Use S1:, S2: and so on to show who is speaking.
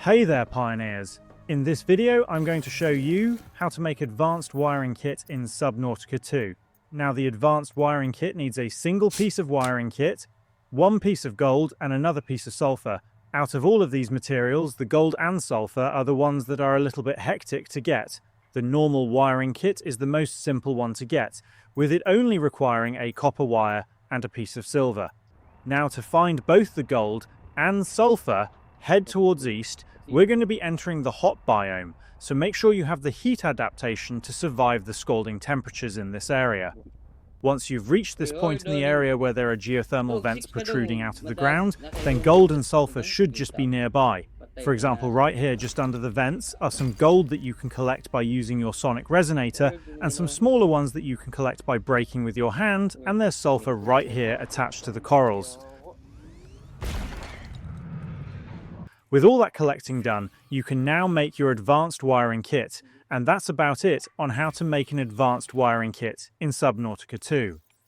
S1: Hey there, pioneers! In this video, I'm going to show you how to make advanced wiring kit in Subnautica 2. Now, the advanced wiring kit needs a single piece of wiring kit, one piece of gold, and another piece of sulfur. Out of all of these materials, the gold and sulfur are the ones that are a little bit hectic to get. The normal wiring kit is the most simple one to get, with it only requiring a copper wire and a piece of silver. Now, to find both the gold and sulfur, head towards east. We're going to be entering the hot biome, so make sure you have the heat adaptation to survive the scalding temperatures in this area. Once you've reached this point in the area where there are geothermal vents protruding out of the ground, then gold and sulfur should just be nearby. For example, right here just under the vents are some gold that you can collect by using your sonic resonator, and some smaller ones that you can collect by breaking with your hand, and there's sulfur right here attached to the corals. With all that collecting done, you can now make your advanced wiring kit, and that's about it on how to make an advanced wiring kit in Subnautica 2.